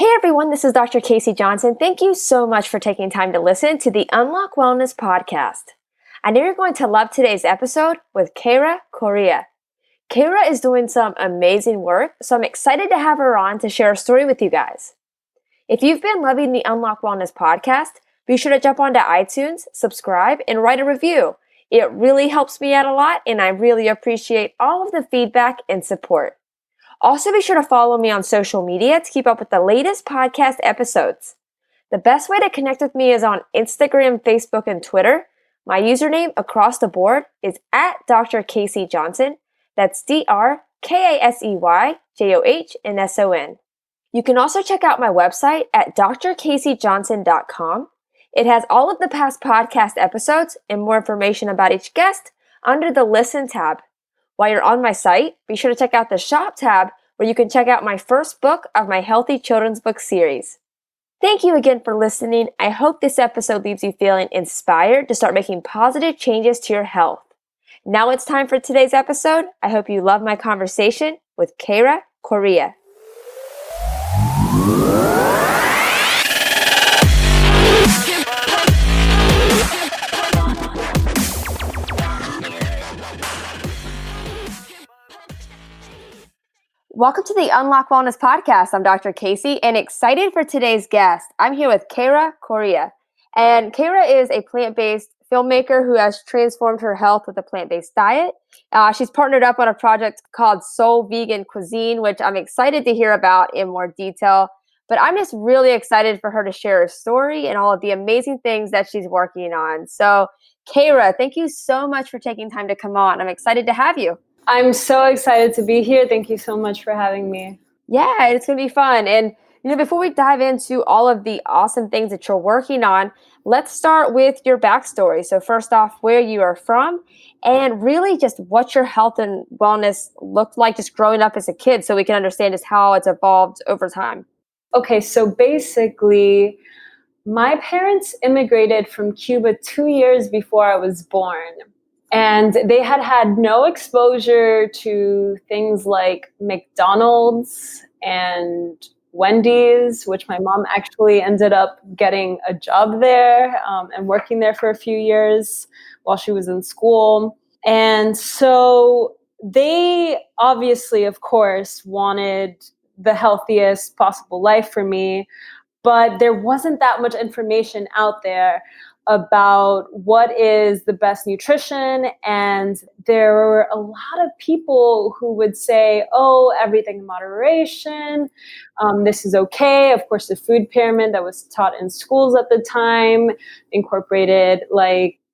Hey everyone, this is Dr. Casey Johnson. Thank you so much for taking time to listen to the Unlock Wellness podcast. I know you're going to love today's episode with Keyra Correa. Keyra is doing some amazing work, so I'm excited to have her on to share a story with you guys. If you've been loving the Unlock Wellness podcast, be sure to jump onto iTunes, subscribe, and write a review. It really helps me out a lot, and I really appreciate all of the feedback and support. Also, be sure to follow me on social media to keep up with the latest podcast episodes. The best way to connect with me is on Instagram, Facebook, and Twitter. My username across the board is at Dr. Casey Johnson. That's DrKaseyJohnsson. You can also check out my website at drcaseyjohnson.com. It has all of the past podcast episodes and more information about each guest under the Listen tab. While you're on my site, be sure to check out the Shop tab where you can check out my first book of my Healthy Children's Book series. Thank you again for listening. I hope this episode leaves you feeling inspired to start making positive changes to your health. Now it's time for today's episode. I hope you love my conversation with Keyra Correa. Welcome to the Unlock Wellness podcast. I'm Dr. Casey and excited for today's guest. I'm here with Keyra Correa. And Keyra is a plant-based filmmaker who has transformed her health with a plant-based diet. She's partnered up on a project called Soul Vegan Cuisine, which I'm excited to hear about in more detail. But I'm just really excited for her to share her story and all of the amazing things that she's working on. So Keyra, thank you so much for taking time to come on. I'm excited to have you. I'm so excited to be here. Thank you so much for having me. Yeah, it's going to be fun. And, before we dive into all of the awesome things that you're working on, let's start with your backstory. So first off, where you are from and really just what your health and wellness looked like just growing up as a kid so we can understand just how it's evolved over time. Okay, so basically, my parents immigrated from Cuba 2 years before I was born. And they had no exposure to things like McDonald's and Wendy's, which my mom actually ended up getting a job there and working there for a few years while she was in school. And so they obviously, of course, wanted the healthiest possible life for me, but there wasn't that much information out there about what is the best nutrition. And there were a lot of people who would say, oh, everything in moderation. This is okay. Of course, the food pyramid that was taught in schools at the time incorporated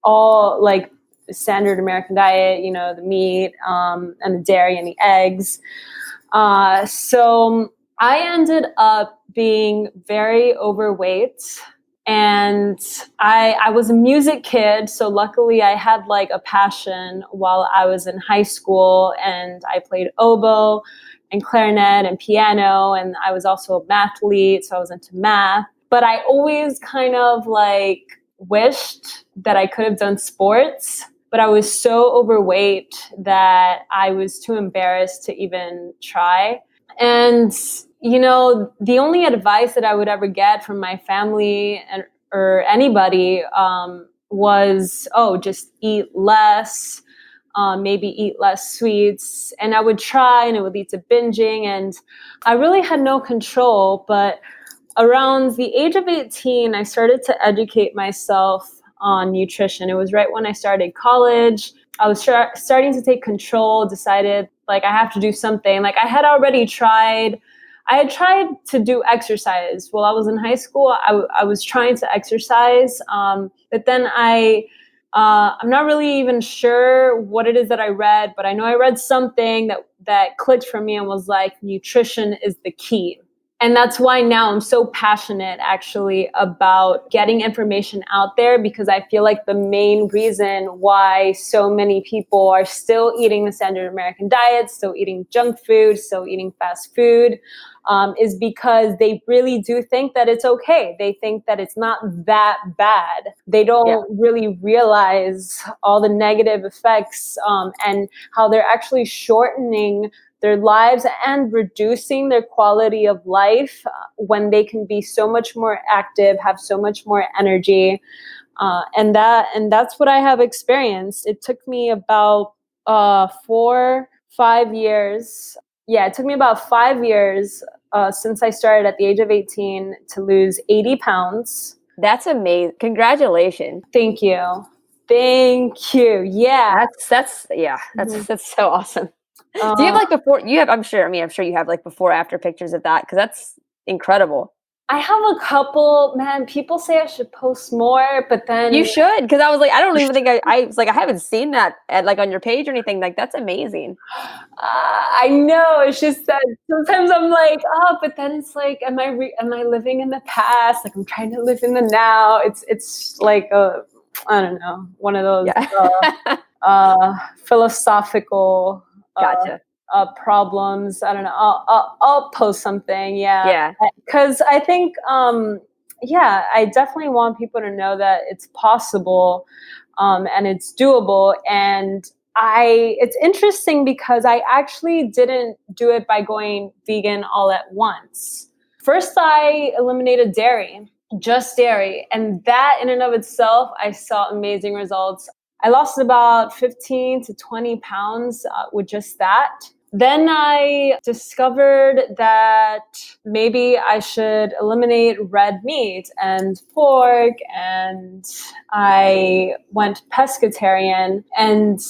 all the standard American diet, the meat and the dairy and the eggs. So I ended up being very overweight. And I was a music kid, so luckily I had a passion while I was in high school, and I played oboe and clarinet and piano, and I was also a mathlete, so I was into math. But I always kind of wished that I could have done sports, but I was so overweight that I was too embarrassed to even try. And the only advice that I would ever get from my family or anybody was, just eat less, maybe eat less sweets. And I would try and it would lead to binging. And I really had no control. But around the age of 18, I started to educate myself on nutrition. It was right when I started college. I was starting to take control, decided I have to do something. I had tried to do exercise while I was in high school. I was trying to exercise, but then I'm not really even sure what it is that I read, but I know I read something that clicked for me and was nutrition is the key. And that's why now I'm so passionate actually about getting information out there, because I feel like the main reason why so many people are still eating the standard American diet, still eating junk food, still eating fast food, is because they really do think that it's okay. They think that it's not that bad. They don't really realize all the negative effects and how they're actually shortening their lives and reducing their quality of life when they can be so much more active, have so much more energy. And that's what I have experienced. It took me about 4-5 years. Yeah, it took me about 5 years since I started at the age of 18 to lose 80 pounds. That's amazing. Congratulations. Thank you. Thank you. Yeah. That's so awesome. Do you have like before you have, I'm sure you have like before after pictures of that, because that's incredible. I have a couple, man, people say I should post more, but then you should, because I was like, I don't even think I was like, I haven't seen that at like on your page or anything. Like, that's amazing. I know, it's just that sometimes I'm like, oh, but then it's like, am I living in the past? Like, I'm trying to live in the now. It's like I don't know, one of those philosophical gotcha. Problems. I don't know. I'll post something. Yeah. Because I think, I definitely want people to know that it's possible, and it's doable. And it's interesting because I actually didn't do it by going vegan all at once. First, I eliminated dairy, just dairy. And that in and of itself, I saw amazing results. I lost about 15 to 20 pounds with just that. Then I discovered that maybe I should eliminate red meat and pork, and I went pescatarian. And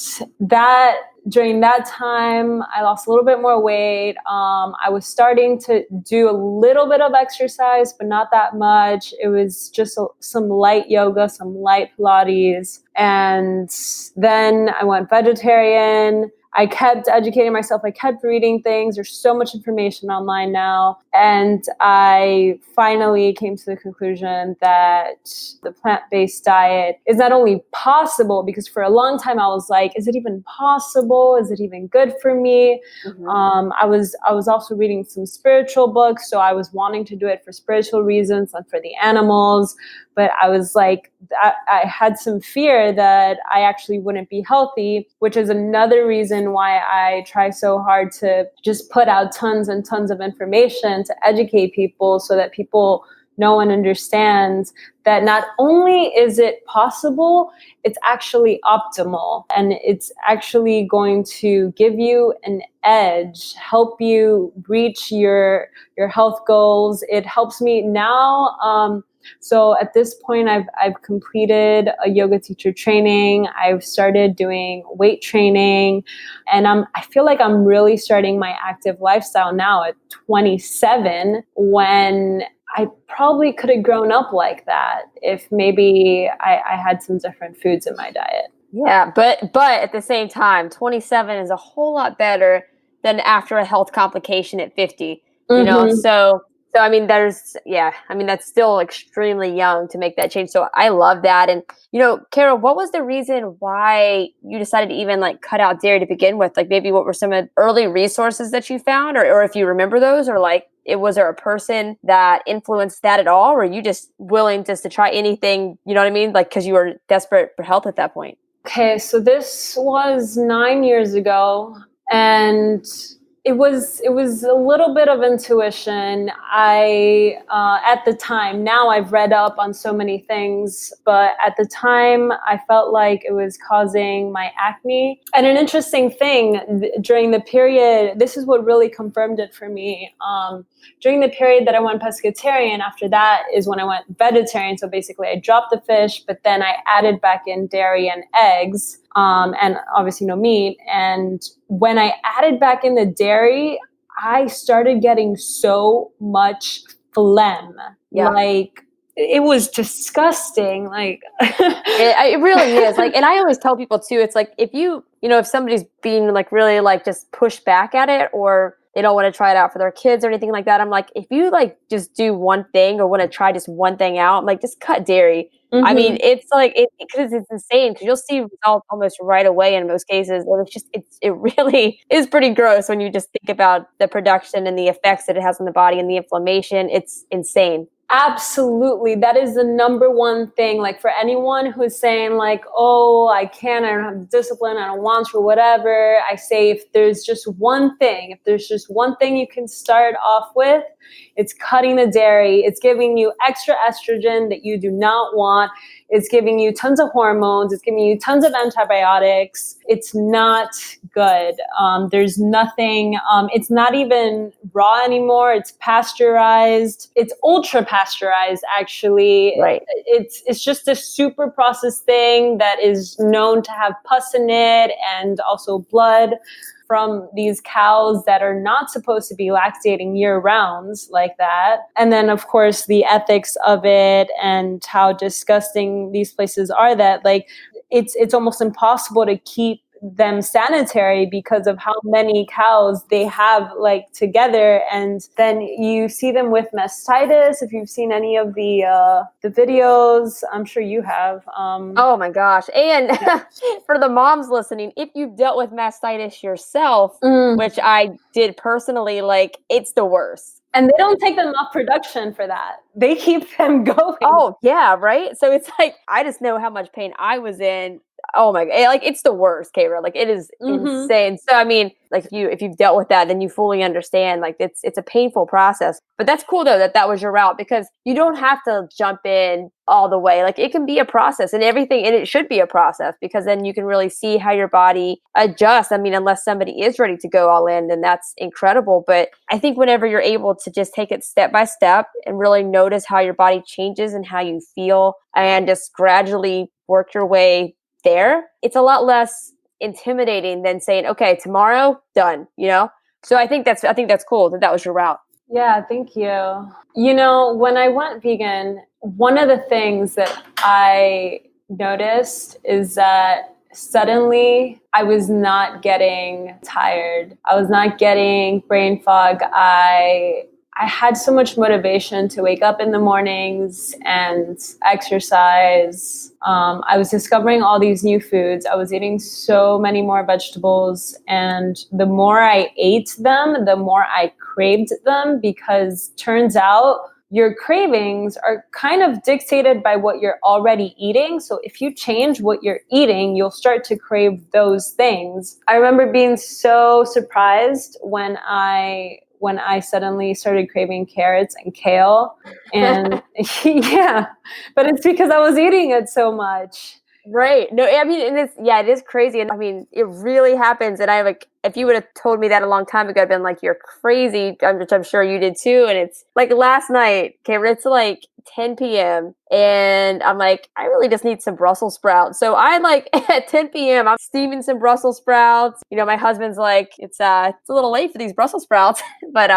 during that time, I lost a little bit more weight. I was starting to do a little bit of exercise, but not that much. It was just some light yoga, some light Pilates. And then I went vegetarian. I kept educating myself. I kept reading things. There's so much information online now. And I finally came to the conclusion that the plant-based diet is not only possible, because for a long time I was like, is it even possible? Is it even good for me? Mm-hmm. I was also reading some spiritual books. So I was wanting to do it for spiritual reasons and for the animals. But I was like, I had some fear that I actually wouldn't be healthy, which is another reason why I try so hard to just put out tons and tons of information to educate people, so that people know and understand that not only is it possible, it's actually optimal, and it's actually going to give you an edge, help you reach your health goals. It helps me now. So at this point, I've completed a yoga teacher training. I've started doing weight training, and I feel like I'm really starting my active lifestyle now at 27, when I probably could have grown up like that if maybe I had some different foods in my diet. Yeah, but at the same time, 27 is a whole lot better than after a health complication at 50. You know, so I mean, that's still extremely young to make that change. So I love that. And, Keyra, what was the reason why you decided to even like cut out dairy to begin with? Like, maybe what were some of the early resources that you found, or if you remember those, or like, was there a person that influenced that at all? Or were you just willing just to try anything, you know what I mean? Like, because you were desperate for health at that point. Okay. So this was 9 years ago, and it was a little bit of intuition. I, at the time, now I've read up on so many things, but at the time I felt like it was causing my acne. And an interesting thing during the period, this is what really confirmed it for me. During the period that I went pescatarian, after that is when I went vegetarian. So basically I dropped the fish, but then I added back in dairy and eggs. And obviously no meat. And when I added back in the dairy, I started getting so much phlegm. Yeah. Like, it was disgusting. Like, it really is. Like, and I always tell people too, it's like, if if somebody's being like really like just push back at it, or they don't want to try it out for their kids or anything like that, I'm like, if you like just do one thing or want to try just one thing out, I'm like, just cut dairy. I mean, it's like, because it's insane, because you'll see results almost right away in most cases. And it really is pretty gross when you just think about the production and the effects that it has on the body and the inflammation. It's insane. Absolutely. That is the number one thing. Like for anyone who's saying like, oh, I can't, I don't have the discipline, I don't want to, or whatever. I say if there's just one thing you can start off with, it's cutting the dairy. It's giving you extra estrogen that you do not want. It's giving you tons of hormones. It's giving you tons of antibiotics. It's not good. There's nothing, it's not even raw anymore. It's pasteurized. It's ultra pasteurized, actually. Right. It's just a super processed thing that is known to have pus in it and also blood from these cows that are not supposed to be lactating year round like that. And then, of course, the ethics of it and how disgusting these places are, that like it's almost impossible to keep them sanitary because of how many cows they have like together. And then you see them with mastitis. If you've seen any of the videos, I'm sure you have. Oh my gosh. And for the moms listening, if you've dealt with mastitis yourself, which I did personally, like it's the worst. And they don't take them off production for that. They keep them going. Oh yeah, right? So it's like, I just know how much pain I was in. Oh my God. Like it's the worst, Keyra. Like it is insane. So I mean, like if you've dealt with that, then you fully understand, like it's a painful process. But that's cool though, that was your route, because you don't have to jump in all the way. Like it can be a process, and everything, and it should be a process, because then you can really see how your body adjusts. I mean, unless somebody is ready to go all in, then that's incredible. But I think whenever you're able to just take it step by step and really notice how your body changes and how you feel, and just gradually work your way there, it's a lot less intimidating than saying, okay, tomorrow, done, you know? So I think that's cool that was your route. Yeah, thank you. You know, when I went vegan, one of the things that I noticed is that suddenly I was not getting tired. I was not getting brain fog. I had so much motivation to wake up in the mornings and exercise. I was discovering all these new foods. I was eating so many more vegetables. And the more I ate them, the more I craved them, because turns out your cravings are kind of dictated by what you're already eating. So if you change what you're eating, you'll start to crave those things. I remember being so surprised when I suddenly started craving carrots and kale. And yeah, but it's because I was eating it so much. Right. No, I mean, and it is crazy. And I mean, it really happens. And I like, if you would have told me that a long time ago, I'd been like, you're crazy, which I'm sure you did too. And it's like last night, okay, it's like 10 p.m. and I'm like, I really just need some Brussels sprouts. So I like at 10 p.m. I'm steaming some Brussels sprouts. You know, my husband's like, it's a little late for these Brussels sprouts, but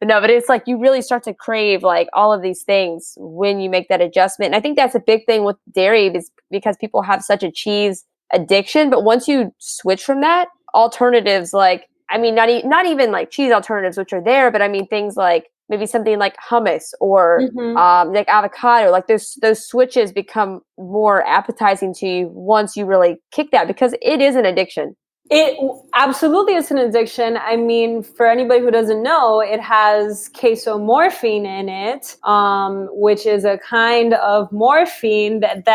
it's like you really start to crave like all of these things when you make that adjustment. And I think that's a big thing with dairy, is because people have such a cheese addiction. But once you switch from that, alternatives like, I mean, not even like cheese alternatives, which are there, but I mean things like maybe something like hummus or like avocado, like those switches become more appetizing to you once you really kick that, because it is an addiction. It absolutely is an addiction. I mean, for anybody who doesn't know, it has casomorphine in it, which is a kind of morphine that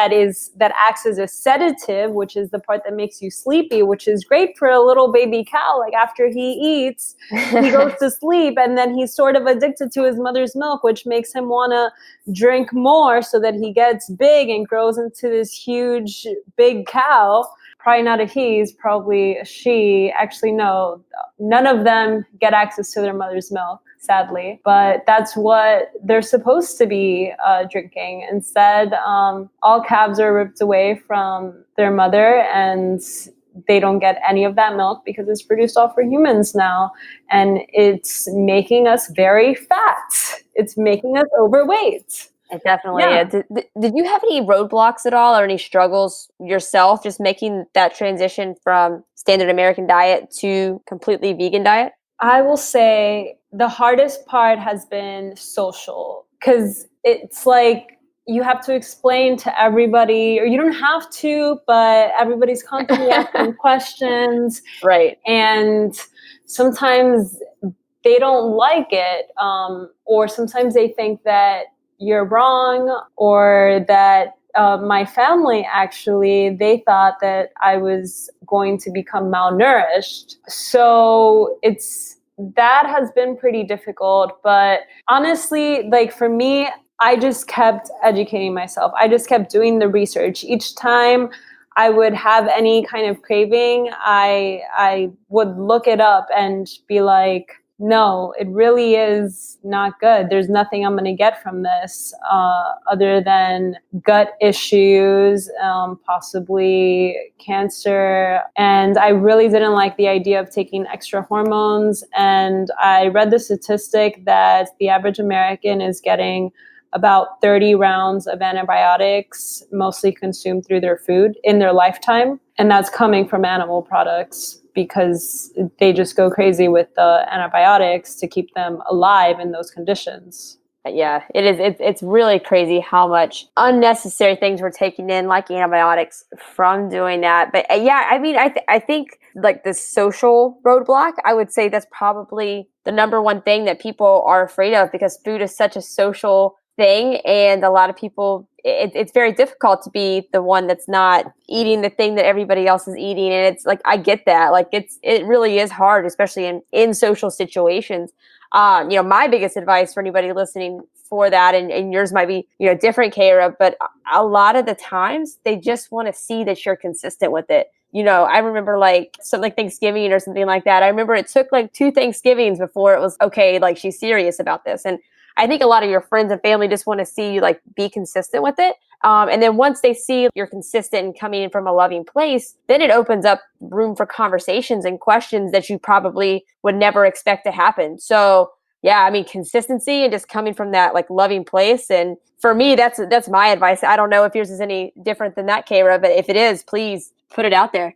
acts as a sedative, which is the part that makes you sleepy, which is great for a little baby cow. Like after he eats, he goes to sleep, and then he's sort of addicted to his mother's milk, which makes him want to drink more so that he gets big and grows into this huge, big cow. Probably not a he's, probably a she. Actually, no, none of them get access to their mother's milk, sadly. But that's what they're supposed to be drinking. Instead, all calves are ripped away from their mother, and they don't get any of that milk because it's produced all for humans now. And it's making us very fat. It's making us overweight. It definitely is. Did you have any roadblocks at all, or any struggles yourself just making that transition from standard American diet to completely vegan diet? I will say the hardest part has been social, because it's like you have to explain to everybody, or you don't have to, but everybody's constantly asking questions. Right. And sometimes they don't like it, or sometimes they think that you're wrong, or that my family actually, they thought that I was going to become malnourished. So that has been pretty difficult. But honestly, like for me, I just kept educating myself. I just kept doing the research. Each time I would have any kind of craving, I would look it up and be like, no, it really is not good. There's nothing I'm going to get from this other than gut issues, possibly cancer. And I really didn't like the idea of taking extra hormones. And I read the statistic that the average American is getting about 30 rounds of antibiotics, mostly consumed through their food in their lifetime. And that's coming from animal products because they just go crazy with the antibiotics to keep them alive in those conditions. Yeah, it is. It's really crazy how much unnecessary things we're taking in, like antibiotics, from doing that. But yeah, I mean, I think like the social roadblock, I would say that's probably the number one thing that people are afraid of, because food is such a social thing, and a lot of people, it's very difficult to be the one that's not eating the thing that everybody else is eating. And it's like, I get that. Like it really is hard, especially in social situations. My biggest advice for anybody listening for that, and yours might be, different, Keyra, but a lot of the times they just want to see that you're consistent with it. I remember like something like Thanksgiving or something like that. I remember it took like 2 Thanksgivings before it was okay, like she's serious about this. And I think a lot of your friends and family just want to see you like be consistent with it. And then once they see you're consistent and coming in from a loving place, then it opens up room for conversations and questions that you probably would never expect to happen. So yeah, I mean, consistency and just coming from that like loving place. And for me, that's my advice. I don't know if yours is any different than that, Keyra, but if it is, please put it out there.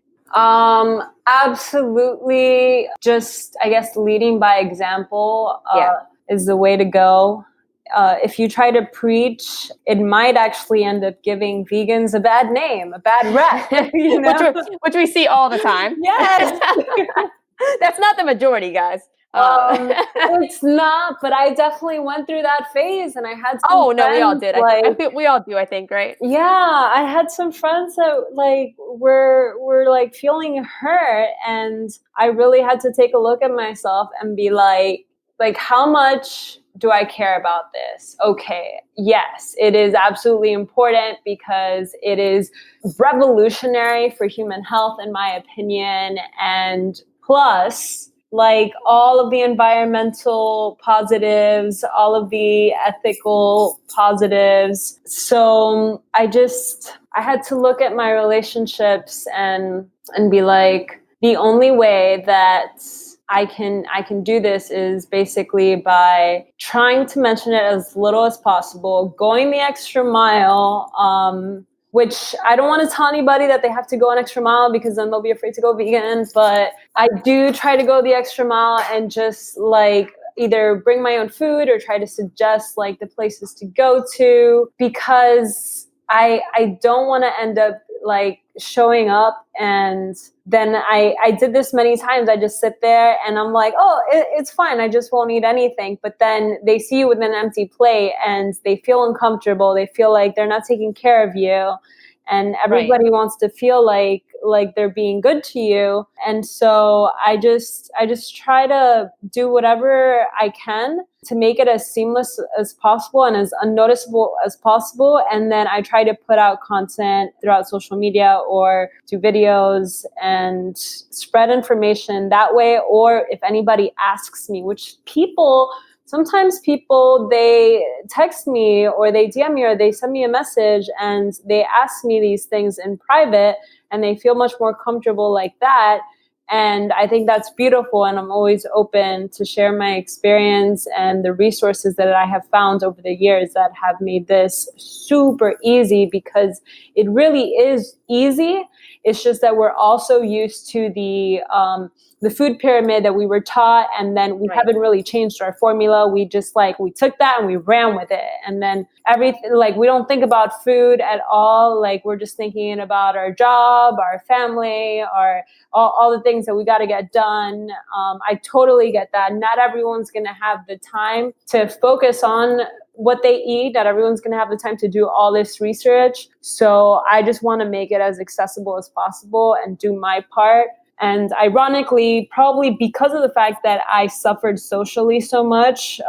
Absolutely. Just, I guess, leading by example is the way to go. If you try to preach, it might actually end up giving vegans a bad name, a bad rep, which we see all the time. Yes. That's not the majority, guys. It's not, but I definitely went through that phase, and I had some friends, we all did. I think we all do, I think, right? Yeah, I had some friends that like were like feeling hurt, and I really had to take a look at myself and be like how much do I care about this? Okay, yes, it is absolutely important because it is revolutionary for human health, in my opinion, and plus, like all of the environmental positives, all of the ethical positives. So I had to look at my relationships and be like, the only way that I can do this is basically by trying to mention it as little as possible, going the extra mile, which I don't want to tell anybody that they have to go an extra mile because then they'll be afraid to go vegan. But I do try to go the extra mile and just like either bring my own food or try to suggest like the places to go to, because I don't want to end up like showing up and then I did this many times. I just sit there and I'm like, oh, it's fine. I just won't eat anything. But then they see you with an empty plate and they feel uncomfortable. They feel like they're not taking care of you. And everybody wants to feel like they're being good to you. And so I just try to do whatever I can to make it as seamless as possible and as unnoticeable as possible. And then I try to put out content throughout social media or do videos and spread information that way. Or if anybody asks me, which sometimes people, they text me or they DM me or they send me a message and they ask me these things in private and they feel much more comfortable like that. And I think that's beautiful. And I'm always open to share my experience and the resources that I have found over the years that have made this super easy, because it really is easy. It's just that we're also used to the food pyramid that we were taught, and then we haven't really changed our formula. We just we took that and we ran with it. And then everything, we don't think about food at all. We're just thinking about our job, our family, all the things that we got to get done. I totally get that. Not everyone's going to have the time to focus on what they eat. Not everyone's going to have the time to do all this research. So I just want to make it as accessible as possible and do my part. And ironically, probably because of the fact that I suffered socially so much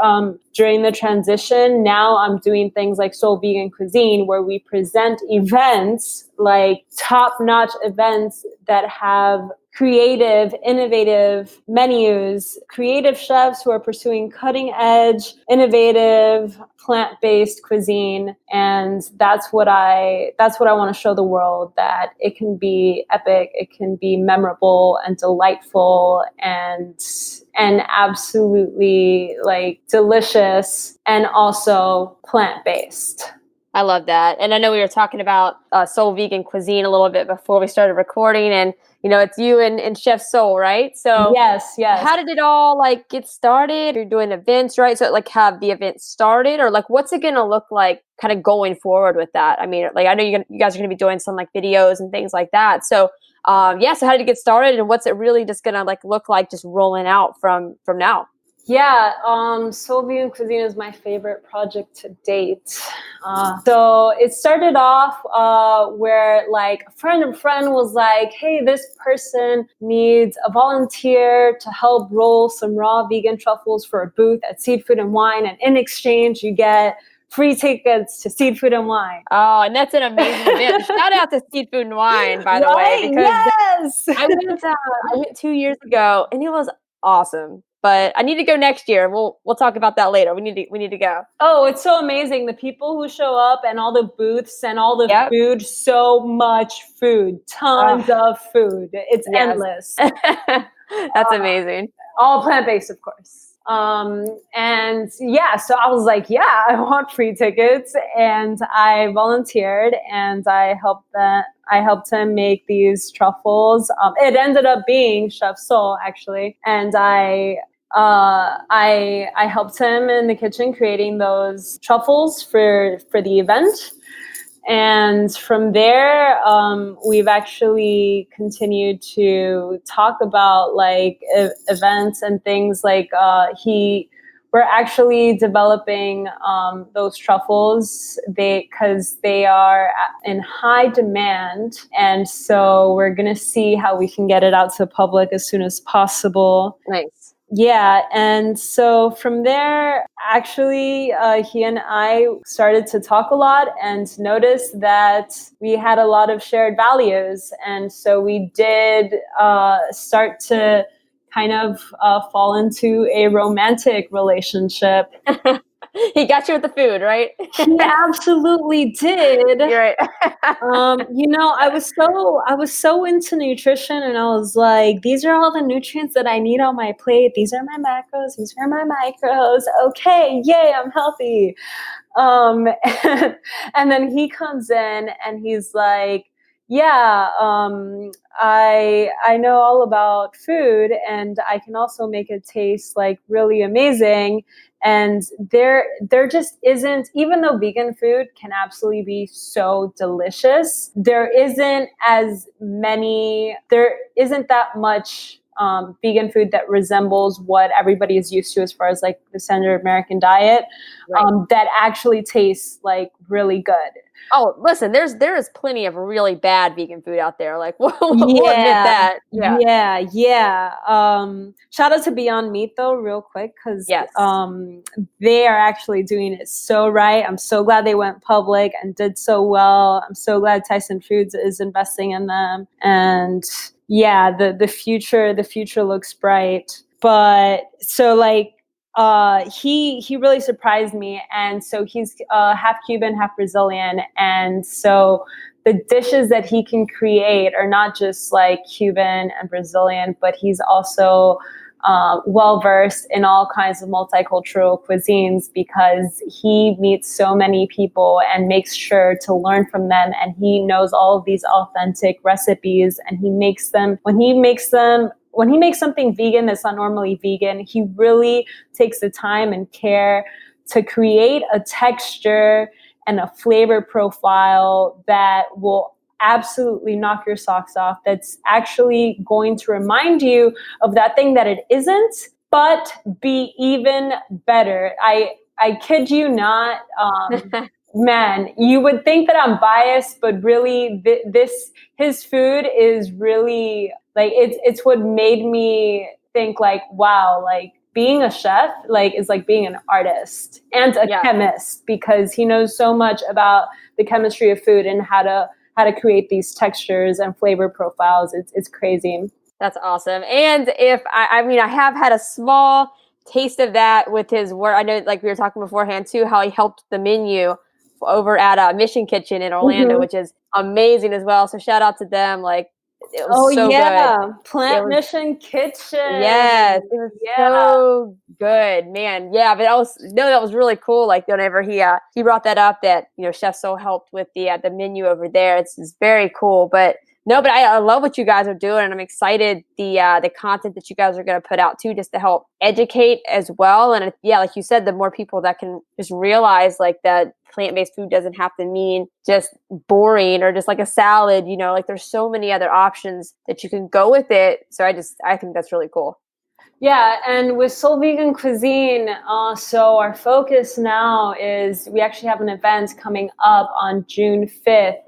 during the transition, now I'm doing things like Soul Vegan Cuisine, where we present events, like top-notch events that have creative, innovative menus, creative chefs who are pursuing cutting-edge, innovative, plant-based cuisine. And that's what I want to show the world, that it can be epic, it can be memorable and delightful and absolutely like delicious and also plant-based. I love that. And I know we were talking about Soul Vegan Cuisine a little bit before we started recording, and it's you and Chef Soul, right? So yes. How did it all like get started? You're doing events, right? So like have the event started, or like what's it going to look like kind of going forward with that? I mean, like I know you guys are going to be doing some like videos and things like that. So so how did it get started, and what's it really just going to like look like just rolling out from now? Yeah, Soul Vegan Cuisine is my favorite project to date. So it started off where like a friend was like, hey, this person needs a volunteer to help roll some raw vegan truffles for a booth at Seafood and Wine. And in exchange, you get free tickets to Seafood and Wine. Oh, and that's an amazing event. Shout out to Seafood and Wine, by the way, because yes! I went 2 years ago and it was awesome. But I need to go next year. We'll talk about that later. We need to go. Oh, it's so amazing. The people who show up and all the booths and all the food, so much food, tons of food. It's endless. That's amazing. All plant-based, of course. And yeah, so I was like, yeah, I want free tickets. And I volunteered and I helped him make these truffles. It ended up being Chef Soul, actually. And I helped him in the kitchen creating those truffles for the event. And from there, we've actually continued to talk about like events and things like we're actually developing those truffles because they are in high demand. And so we're going to see how we can get it out to the public as soon as possible. Nice. Yeah. And so from there, actually, he and I started to talk a lot and noticed that we had a lot of shared values. And so we did start to kind of fall into a romantic relationship. He got you with the food, right? He absolutely did. You're right. I was so into nutrition, and I was like, these are all the nutrients that I need on my plate. These are my macros. These are my micros. Okay, yay, I'm healthy. And then he comes in and he's like, yeah, I know all about food, and I can also make it taste like really amazing. And there just isn't, even though vegan food can absolutely be so delicious, there isn't that much vegan food that resembles what everybody is used to as far as like the standard American diet, right. That actually tastes like really good. Oh, listen, there is plenty of really bad vegan food out there. Like we'll admit that. Yeah. Shout out to Beyond Meat though, real quick, because they are actually doing it so right. I'm so glad they went public and did so well. I'm so glad Tyson Foods is investing in them. And yeah, the future looks bright. But so like he really surprised me. And so he's half Cuban, half Brazilian. And so the dishes that he can create are not just like Cuban and Brazilian, but he's also well-versed in all kinds of multicultural cuisines because he meets so many people and makes sure to learn from them. And he knows all of these authentic recipes, and he makes them, when he makes something vegan that's not normally vegan, he really takes the time and care to create a texture and a flavor profile that will absolutely knock your socks off, that's actually going to remind you of that thing that it isn't, but be even better. I kid you not. Man, you would think that I'm biased, but really his food is really like, it's what made me think like, wow, like being a chef, like is like being an artist and a chemist, because he knows so much about the chemistry of food and how to create these textures and flavor profiles. It's crazy. That's awesome. And if I mean, I have had a small taste of that with his work. I know, like we were talking beforehand too, how he helped the menu over at Mission Kitchen in Orlando, which is amazing as well. So shout out to them. Like, it was so good. Plant Mission Kitchen. Yes, it was so good, man. Yeah, but that was really cool. Like whenever he brought that up, that Chef Soul helped with the menu over there. It's very cool. But no, but I love what you guys are doing, and I'm excited the content that you guys are going to put out too, just to help educate as well. And like you said, the more people that can just realize like that plant-based food doesn't have to mean just boring or just like a salad, like there's so many other options that you can go with it. So I think that's really cool. Yeah, and with Soul Vegan Cuisine, so our focus now is we actually have an event coming up on June 5th,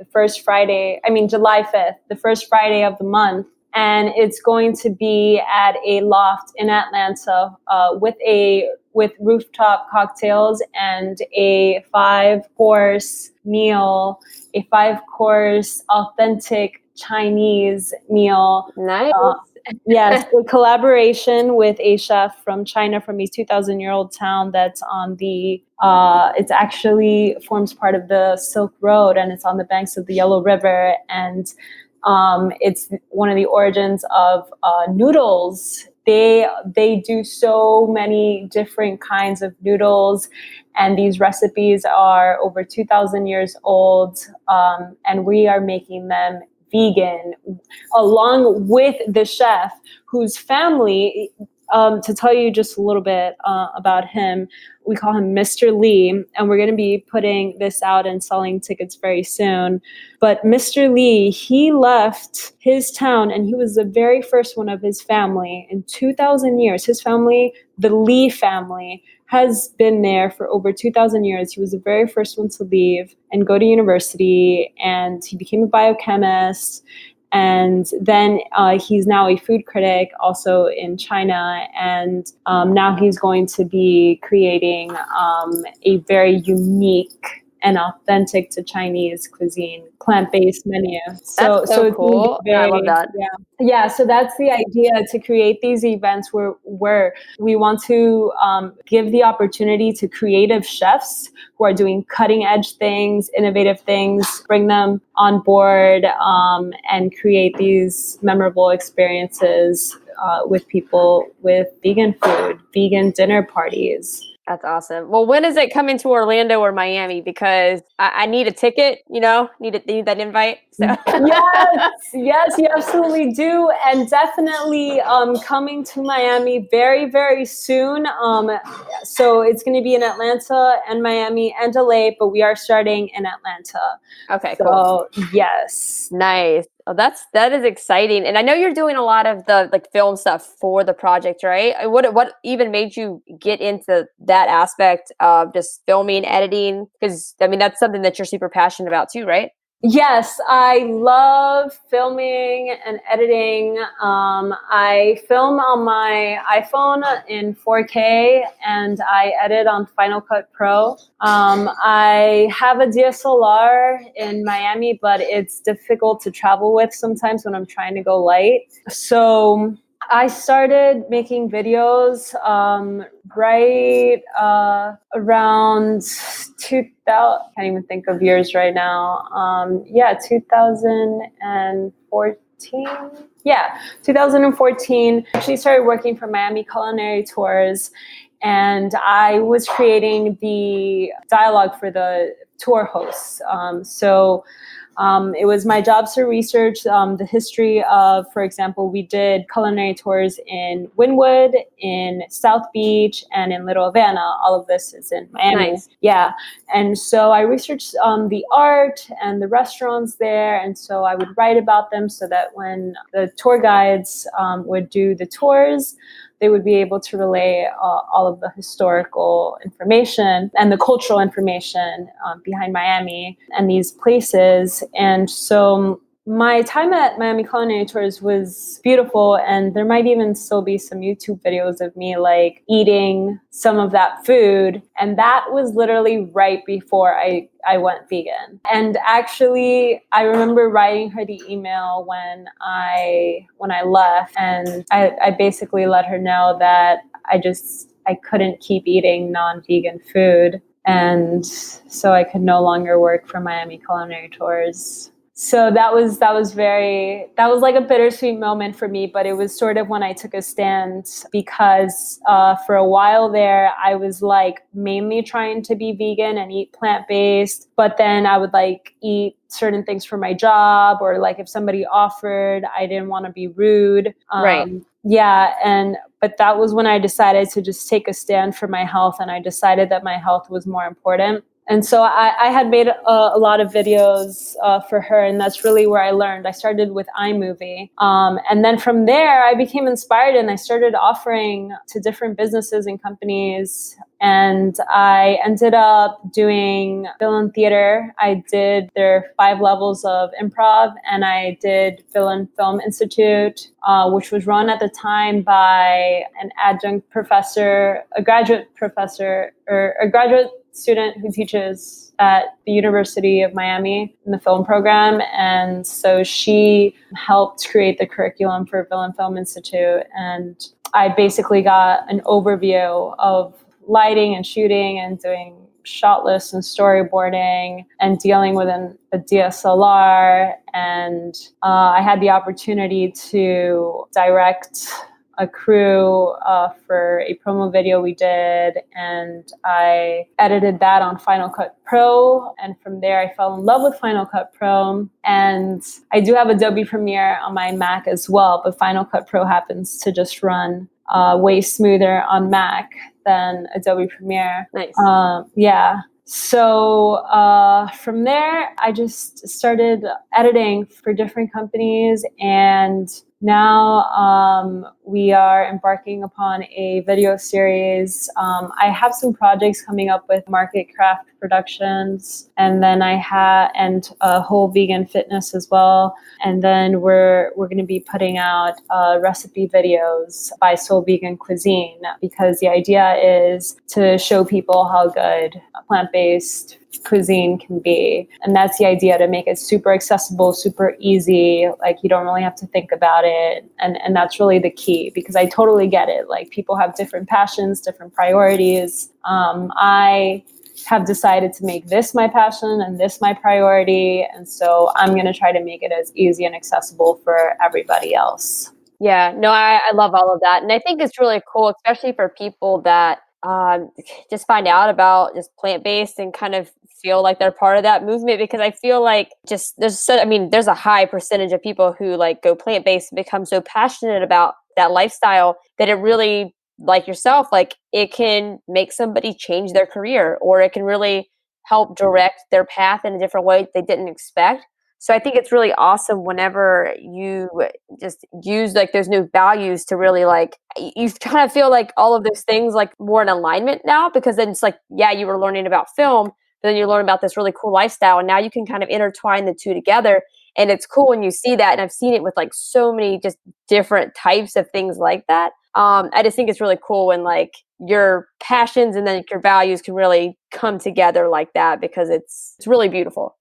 July 5th, the first Friday of the month. And it's going to be at a loft in Atlanta with rooftop cocktails and a 5-course meal, a 5-course authentic Chinese meal. Nice. Yes, a collaboration with a chef from China, from a 2,000-year-old town that's on it actually forms part of the Silk Road, and it's on the banks of the Yellow River. And it's one of the origins of noodles. They do so many different kinds of noodles, and these recipes are over 2,000 years old, and we are making them vegan, along with the chef whose family, to tell you just a little bit about him, we call him Mr. Lee, and we're going to be putting this out and selling tickets very soon. But Mr. Lee, he left his town, and he was the very first one of his family in 2,000 years. His family, the Lee family, has been there for over 2,000 years. He was the very first one to leave and go to university, and he became a biochemist. And then he's now a food critic also in China. And now he's going to be creating a very unique and authentic to Chinese cuisine plant-based menu. So cool. I love that. Yeah. So that's the idea, to create these events where we want to give the opportunity to creative chefs who are doing cutting edge things, innovative things, bring them on board and create these memorable experiences with people with vegan food, vegan dinner parties. That's awesome. Well, when is it coming to Orlando or Miami? Because I need a ticket, need that invite. So. Yes, you absolutely do. And definitely coming to Miami very, very soon. So it's going to be in Atlanta and Miami and LA, but we are starting in Atlanta. Okay, cool. So, yes. Nice. Oh, that is exciting. And I know you're doing a lot of the like film stuff for the project, right? What even made you get into that aspect of just filming, editing? Because I mean, that's something that you're super passionate about too, right? Yes, I love filming and editing. I film on my iPhone in 4K, and I edit on Final Cut Pro. I have a DSLR in Miami, but it's difficult to travel with sometimes when I'm trying to go light. So I started making videos right around 2000. Can't even think of years right now. 2014. Yeah, 2014. Actually started working for Miami Culinary Tours, and I was creating the dialogue for the tour hosts. It was my job to research the history of, for example, we did culinary tours in Wynwood, in South Beach, and in Little Havana. All of this is in Miami. Nice. Yeah. And so I researched the art and the restaurants there. And so I would write about them so that when the tour guides would do the tours, they would be able to relay all of the historical information and the cultural information behind Miami and these places. And so my time at Miami Culinary Tours was beautiful, and there might even still be some YouTube videos of me like eating some of that food. And that was literally right before I went vegan. And actually, I remember writing her the email when I left, and I basically let her know that I couldn't keep eating non-vegan food, and so I could no longer work for Miami Culinary Tours. So that was like a bittersweet moment for me, but it was sort of when I took a stand, because for a while there, I was like mainly trying to be vegan and eat plant-based, but then I would like eat certain things for my job, or like if somebody offered, I didn't want to be rude. Right. Yeah. But that was when I decided to just take a stand for my health, and I decided that my health was more important. And so I had made a lot of videos for her, and that's really where I learned. I started with iMovie. And then from there, I became inspired, and I started offering to different businesses and companies. And I ended up doing film theater. I did their 5 levels of improv, and I did Film Institute, which was run at the time by an adjunct professor, a graduate professor, or a graduate student who teaches at the University of Miami in the film program. And so she helped create the curriculum for Film Institute. And I basically got an overview of lighting and shooting and doing shot lists and storyboarding and dealing with a DSLR. And I had the opportunity to direct a crew for a promo video we did, and I edited that on Final Cut Pro. And from there, I fell in love with Final Cut Pro. And I do have Adobe Premiere on my Mac as well, but Final Cut Pro happens to just run way smoother on Mac than Adobe Premiere. Nice. Yeah. So from there, I just started editing for different companies, and now we are embarking upon a video series. I have some projects coming up with Market Craft Productions, and then I have Whole Vegan Fitness as well. And then we're going to be putting out recipe videos by Soul Vegan Cuisine, because the idea is to show people how good plant-based cuisine can be. And that's the idea, to make it super accessible, super easy. Like, you don't really have to think about it. And that's really the key, because I totally get it. Like, people have different passions, different priorities. I have decided to make this my passion and this my priority. And so I'm going to try to make it as easy and accessible for everybody else. Yeah, no, I love all of that. And I think it's really cool, especially for people that just find out about just plant-based and kind of feel like they're part of that movement, because I feel like there's a high percentage of people who like go plant-based and become so passionate about that lifestyle that it really, like yourself, like it can make somebody change their career, or it can really help direct their path in a different way they didn't expect. So I think it's really awesome whenever you just use like those new values to really like, you kind of feel like all of those things like more in alignment now, because then it's like, yeah, you were learning about film, but then you learn about this really cool lifestyle, and now you can kind of intertwine the two together. And it's cool when you see that. And I've seen it with like so many just different types of things like that. I just think it's really cool when like your passions and then your values can really come together like that, because it's really beautiful.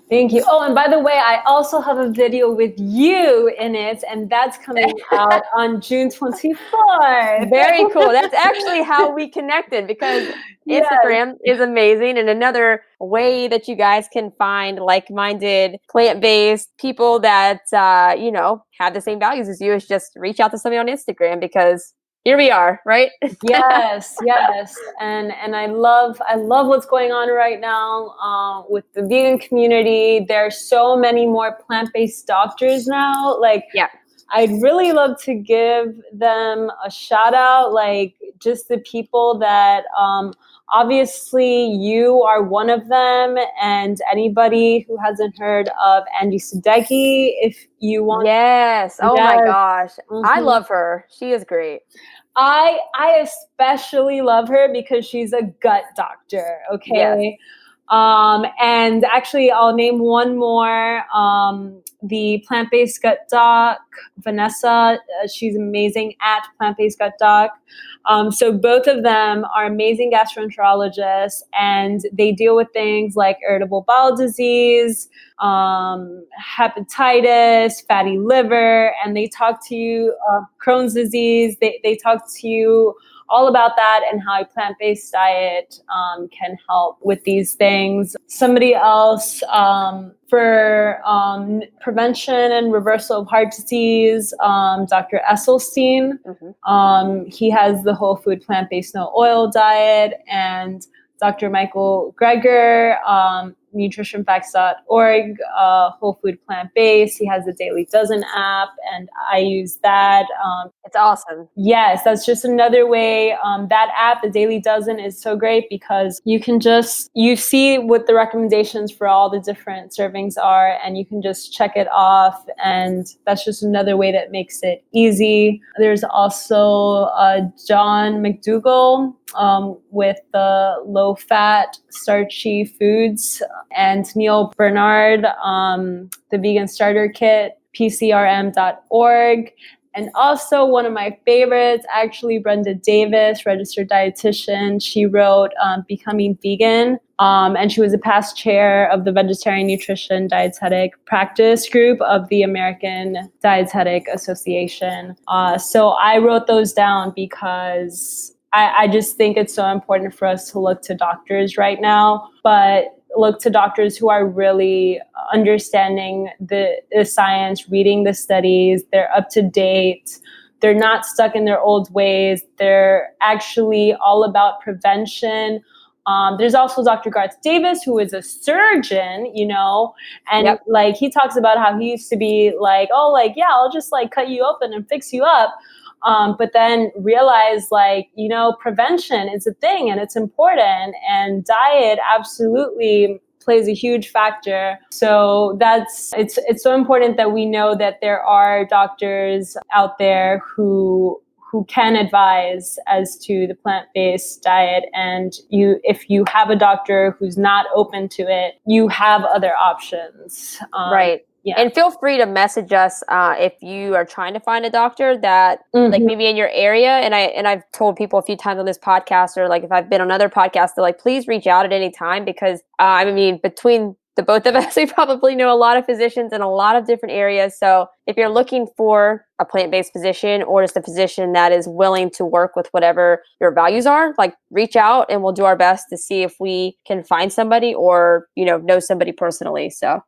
Thank you. Oh, and by the way, I also have a video with you in it, and that's coming out on June 24th. Very cool. That's actually how we connected, because Instagram is amazing. And another way that you guys can find like-minded, plant-based people that, have the same values as you is just reach out to somebody on Instagram, because here we are, right? Yes, yes. And I love what's going on right now with the vegan community. There are so many more plant-based doctors now. Like, Yeah. I'd really love to give them a shout out, like just the people that obviously you are one of them, and anybody who hasn't heard of Angie Sadeghi, if you want. Yes. Oh my Yes. gosh. I Mhm. love her. She is great. I especially love her because she's a gut doctor. Yes. Okay. And actually, I'll name one more. The plant-based gut doc, Vanessa. She's amazing at plant-based gut doc. So both of them are amazing gastroenterologists, and they deal with things like irritable bowel disease, hepatitis, fatty liver, and they talk to you, Crohn's disease. They talk to you all about that and how a plant-based diet can help with these things. Somebody else for prevention and reversal of heart disease, Dr. Esselstyn. He has the whole food plant-based no oil diet, and Dr. Michael Greger, nutritionfacts.org, whole food plant-based. He has the Daily Dozen app, and I use that. It's awesome. Yes, that's just another way. That app, the Daily Dozen, is so great because you see what the recommendations for all the different servings are, and you can just check it off. And that's just another way that makes it easy. There's also John McDougall with the low-fat, starchy foods, and Neil Bernard, the Vegan Starter Kit, pcrm.org. And also one of my favorites, actually, Brenda Davis, registered dietitian. She wrote Becoming Vegan, and she was a past chair of the Vegetarian Nutrition Dietetic Practice Group of the American Dietetic Association. So I wrote those down because I just think it's so important for us to look to doctors right now, but look to doctors who are really understanding the science, reading the studies, they're up to date, they're not stuck in their old ways, they're actually all about prevention. There's also Dr. Garth Davis, who is a surgeon, and like he talks about how he used to be like, oh, like, yeah, I'll just like cut you open and fix you up. But then realize prevention is a thing and it's important, and diet absolutely plays a huge factor. So it's so important that we know that there are doctors out there who can advise as to the plant-based diet, and if you have a doctor who's not open to it, you have other options. Right. Yeah. And feel free to message us if you are trying to find a doctor that like maybe in your area. And I've told people a few times on this podcast, or like if I've been on other podcasts, they're like, please reach out at any time, because I mean, between the both of us, we probably know a lot of physicians in a lot of different areas. So if you're looking for a plant-based physician, or just a physician that is willing to work with whatever your values are, like reach out and we'll do our best to see if we can find somebody or, know somebody personally. So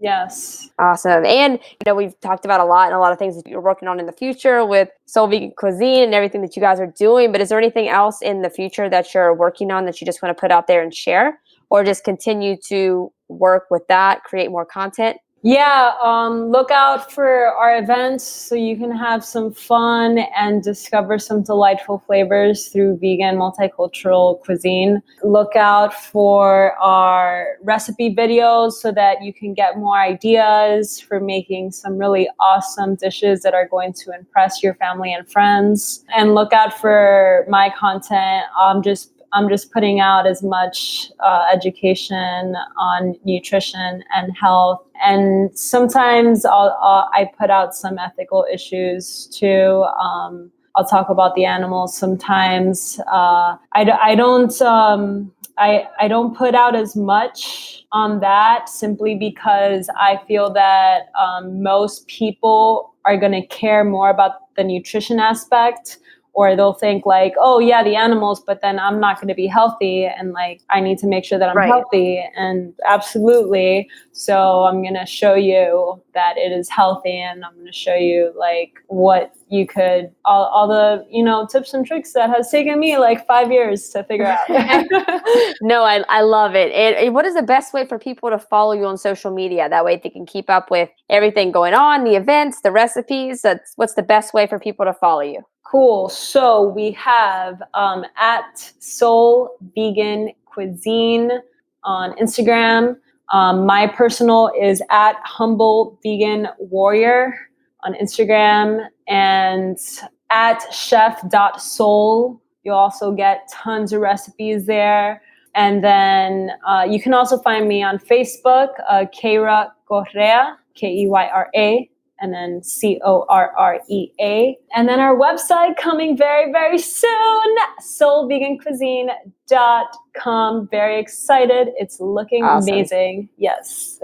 yes. Awesome. And, we've talked about a lot of things that you're working on in the future with Soul Vegan Cuisine and everything that you guys are doing. But is there anything else in the future that you're working on that you just want to put out there and share, or just continue to work with that, create more content? Yeah, look out for our events so you can have some fun and discover some delightful flavors through vegan multicultural cuisine. Look out for our recipe videos so that you can get more ideas for making some really awesome dishes that are going to impress your family and friends. And look out for my content. I'm just putting out as much education on nutrition and health. And sometimes I put out some ethical issues too. I'll talk about the animals sometimes. I don't put out as much on that, simply because I feel that most people are going to care more about the nutrition aspect, or they'll think like, oh yeah, the animals, but then I'm not going to be healthy. And like, I need to make sure that I'm healthy. And absolutely. So I'm going to show you that it is healthy. And I'm going to show you like what you could, all the, tips and tricks that has taken me like 5 years to figure out. No, I love it. And what is the best way for people to follow you on social media? That way they can keep up with everything going on, the events, the recipes. What's the best way for people to follow you? Cool. So we have at Soul Vegan Cuisine on Instagram. My personal is at Humble Vegan Warrior on Instagram, and at chef.soul. You'll also get tons of recipes there. And then you can also find me on Facebook, Keyra Correa, Keyra, and then Correa. And then our website coming very, very soon, soulvegancuisine.com. Very excited. It's looking amazing. Yes.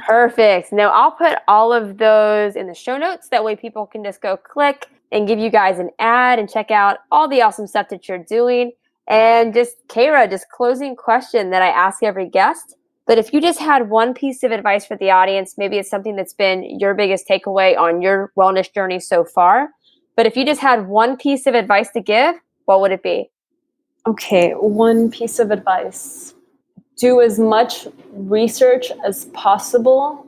Perfect. Now I'll put all of those in the show notes. That way people can just go click and give you guys an ad and check out all the awesome stuff that you're doing. And just Keyra, just closing question that I ask every guest. But if you just had one piece of advice for the audience, maybe it's something that's been your biggest takeaway on your wellness journey so far. But if you just had one piece of advice to give, what would it be? Okay, one piece of advice. Do as much research as possible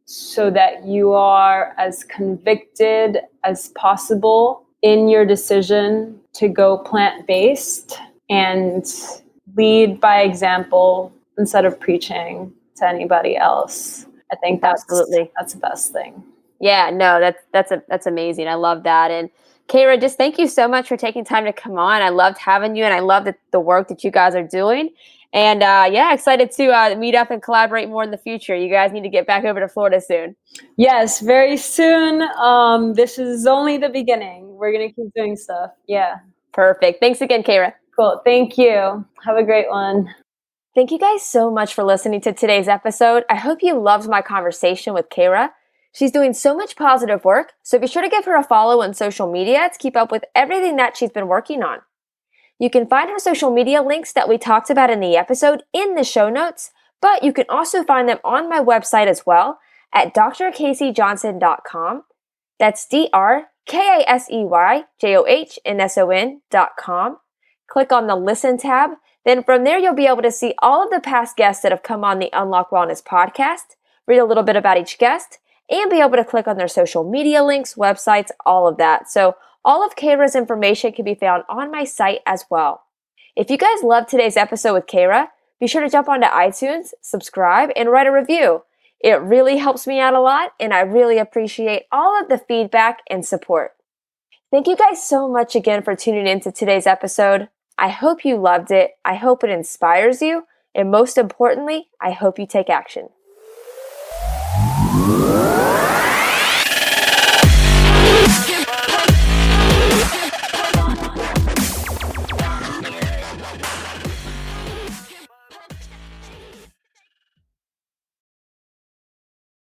so that you are as convicted as possible in your decision to go plant-based, and lead by example instead of preaching to anybody else. I think that's the best thing. Yeah, no, that's amazing. I love that. And Keyra, just thank you so much for taking time to come on. I loved having you, and I love the work that you guys are doing. And excited to meet up and collaborate more in the future. You guys need to get back over to Florida soon. Yes, very soon. This is only the beginning. We're going to keep doing stuff. Yeah. Perfect. Thanks again, Keyra. Cool. Thank you. Have a great one. Thank you guys so much for listening to today's episode. I hope you loved my conversation with Keyra. She's doing so much positive work, so be sure to give her a follow on social media to keep up with everything that she's been working on. You can find her social media links that we talked about in the episode in the show notes, but you can also find them on my website as well at drkaseyjohnson.com. That's drkaseyjohnson.com. Click on the Listen tab. Then from there, you'll be able to see all of the past guests that have come on the Unlock Wellness podcast, read a little bit about each guest, and be able to click on their social media links, websites, all of that. So all of Keyra's information can be found on my site as well. If you guys loved today's episode with Keyra, be sure to jump onto iTunes, subscribe, and write a review. It really helps me out a lot, and I really appreciate all of the feedback and support. Thank you guys so much again for tuning in to today's episode. I hope you loved it. I hope it inspires you. And most importantly, I hope you take action.